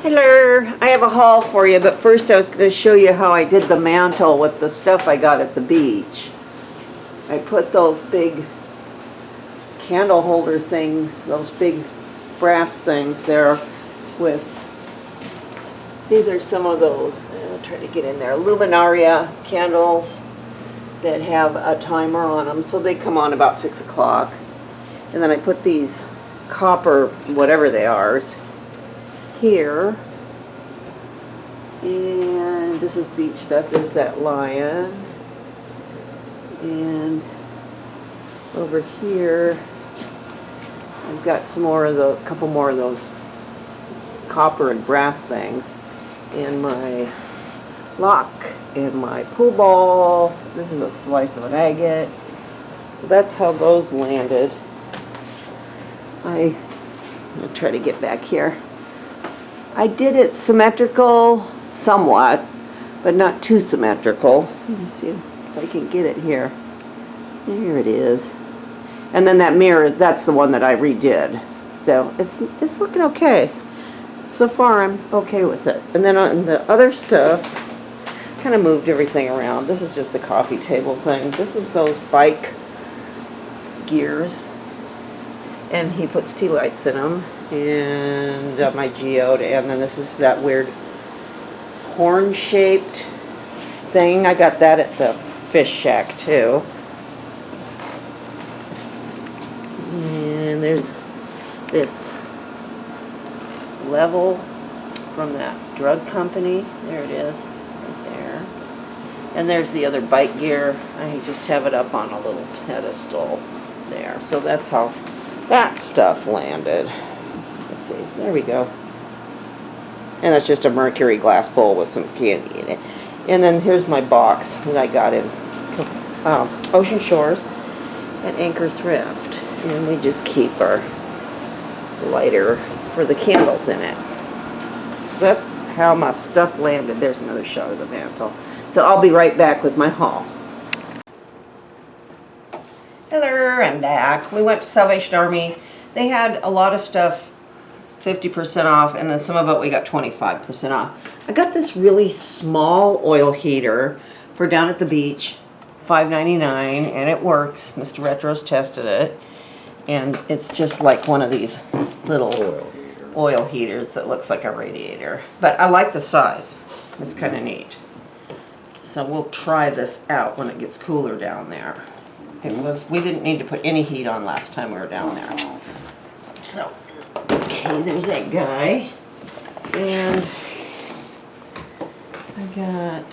Hello, I have a haul for you, but first I was going to show you how I did the mantle with the stuff I got at the beach. I put those big candle holder things, those big brass things there with, these are some of those, I'll try to get in there, Luminaria candles that have a timer on them, so they come on about 6 o'clock. And then I put these copper, whatever they are, here, and this is beach stuff. There's that lion, and over here I've got some more of the, couple more of those copper and brass things, and my lock, and my pool ball. This is a slice of an agate. So that's how those landed. I'm gonna try to get back here. I did it symmetrical, somewhat, but not too symmetrical. Let me see if I can get it here. There it is. And then that mirror, that's the one that I redid. So it's looking okay. So far I'm okay with it. And then on the other stuff, kind of moved everything around. This is just the coffee table thing. This is those bike gears. And he puts tea lights in them. And my geode, and then this is that weird horn-shaped thing. I got that at the fish shack too. And there's this level from that drug company. There it is, right there. And there's the other bike gear. I just have it up on a little pedestal there. So that's how that stuff landed. Let's see, there we go. And that's just a mercury glass bowl with some candy in it. And then here's my box that I got in Ocean Shores at Anchor Thrift. And we just keep our lighter for the candles in it. That's how my stuff landed. There's another shot of the mantle. So I'll be right back with my haul. Hello, I'm back. We went to Salvation Army. They had a lot of stuff 50% off, and then some of it we got 25% off. I got this really small oil heater for down at the beach, $5.99, and it works. Mr. Retros tested it, and it's just like one of these little oil heaters that looks like a radiator. But I like the size. It's kind of neat. So we'll try this out when it gets cooler down there. We didn't need to put any heat on last time we were down there. So, okay, there's that guy. And I got,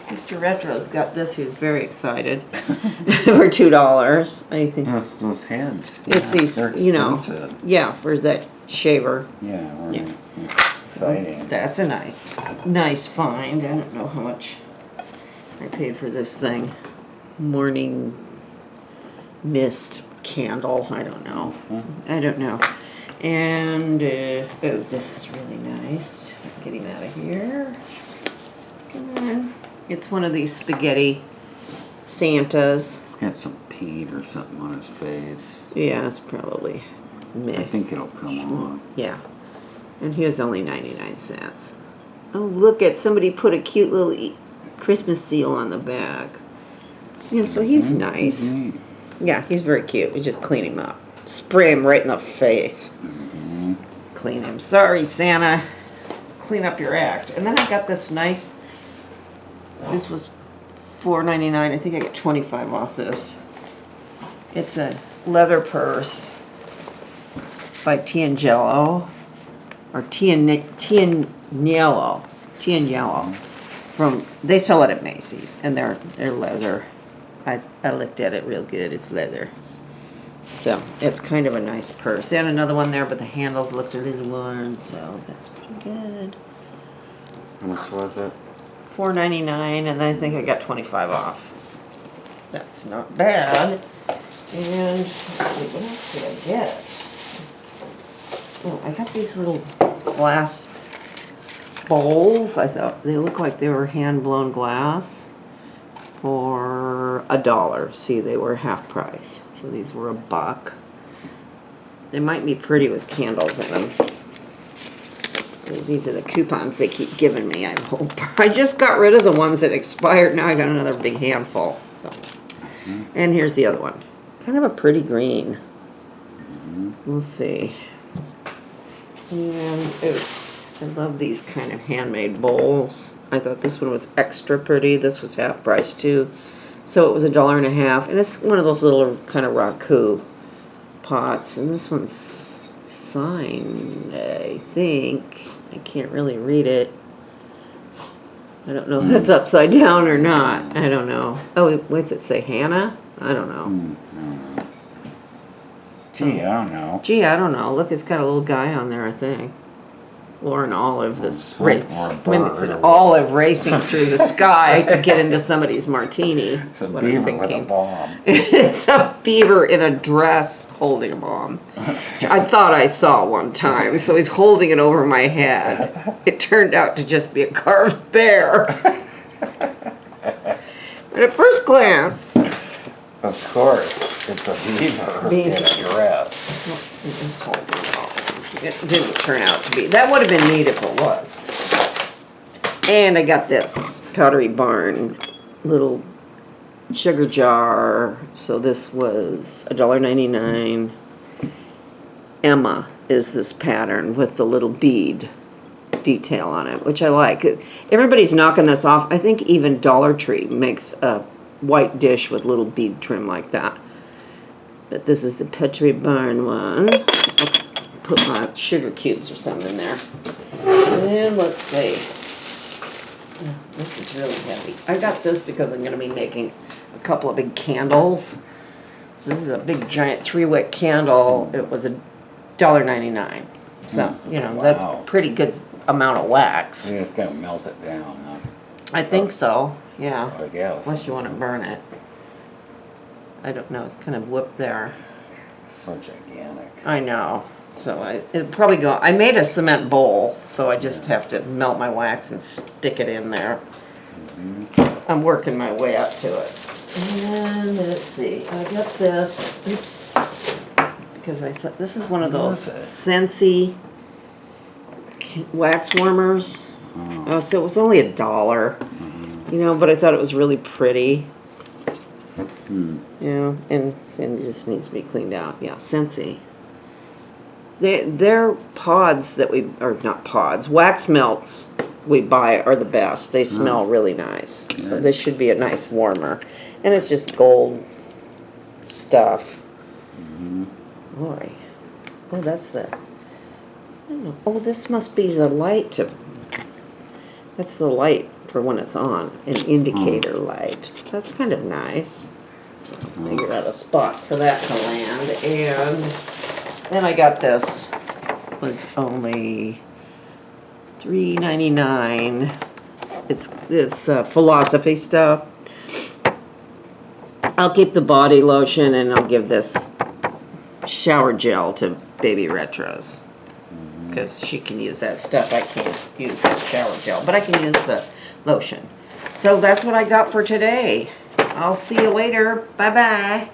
Mr. Retros got this. He was very excited. For $2. I think. That's those heads. It's these, you know. Yeah, for that shaver. Yeah, Yeah. Exciting. That's a nice find. I don't know how much I paid for this thing. Morning mist candle. I don't know. I don't know. And oh, this is really nice. Get him out of here. Come on. It's one of these spaghetti Santas. It's got some paint or something on his face. Yeah, it's probably meh. I think it'll come on. Yeah. And here's only 99 cents. Oh, look at, somebody put a cute little Christmas seal on the back. Yeah, so he's nice. Yeah, he's very cute. We just clean him up. Spray him right in the face. Clean him. Sorry, Santa. Clean up your act. And then I got this nice, this was $4.99. I think I got 25 off this. It's a leather purse by Tiangello. Or Tianello. From, they sell it at Macy's. And they're leather. I looked at it real good. It's leather. So, it's kind of a nice purse. They had another one there, but the handles looked a little worn, so that's pretty good. How much was it? $4.99, and I think I got 25 off. That's not bad. And, let's see, what else did I get? Oh, I got these little glass bowls. I thought they looked like they were hand-blown glass. For $1. See, they were half price. So these were $1. They might be pretty with candles in them. These are the coupons they keep giving me, I hope. I just got rid of the ones that expired. Now I got another big handful. So. And here's the other one. Kind of a pretty green. We'll see. And I love these kind of handmade bowls. I thought this one was extra pretty. This was half price too. So it was $1.50. And it's one of those little kind of raku pots. And this one's signed, I think. I can't really read it. I don't know if that's upside down or not. I don't know. Oh, what's it say? Hannah? I don't know. Gee, I don't know. Gee, I don't know. Look, it's got a little guy on there, I think. Or an olive that's maybe it's an olive racing through the sky to get into somebody's martini. It's a what I'm beaver with a thinking. bomb. It's a beaver in a dress holding a bomb. I thought I saw one time, so he's holding it over my head. It turned out to just be a carved bear. But at first glance, Of course, it's a beaver in a dress. it is holding a bomb. It didn't turn out to be. That would have been neat if it was. And I got this Pottery Barn little sugar jar. So this was $1.99. Emma is this pattern with the little bead detail on it, which I like. Everybody's knocking this off. I think even Dollar Tree makes a white dish with little bead trim like that. But this is the Pottery Barn one. I'll put my sugar cubes or something in there. And let's see. Oh, this is really heavy. I got this because I'm going to be making a couple of big candles. This is a big giant 3-wick candle. It was $1.99. So, you know, that's a pretty good amount of wax. You're just gonna melt it down, huh? I think so, yeah. I guess. Unless you want to burn it. I don't know, it's kind of whipped there. So gigantic. I know. So it'll probably go. I made a cement bowl, so I just have to melt my wax and stick it in there. I'm working my way up to it. And let's see, I got this. Oops. Because I thought this is one of those Scentsy Wax Warmers. Oh, so it was only $1. You know, but I thought it was really pretty. You know, and it just needs to be cleaned out. Yeah, Scentsy. Their pods that we, or not pods, wax melts we buy are the best. They smell really nice. So this should be a nice warmer. And it's just gold stuff. Boy. Oh, that's the, I don't know. Oh, this must be the light to, that's the light for when it's on. An indicator light. That's kind of nice. Figure out a spot for that to land. And then I got this. It was only $3.99. It's this philosophy stuff. I'll keep the body lotion and I'll give this shower gel to baby Retros. Because she can use that stuff. I can't use that shower gel, but I can use the lotion. So that's what I got for today. I'll see you later. Bye-bye.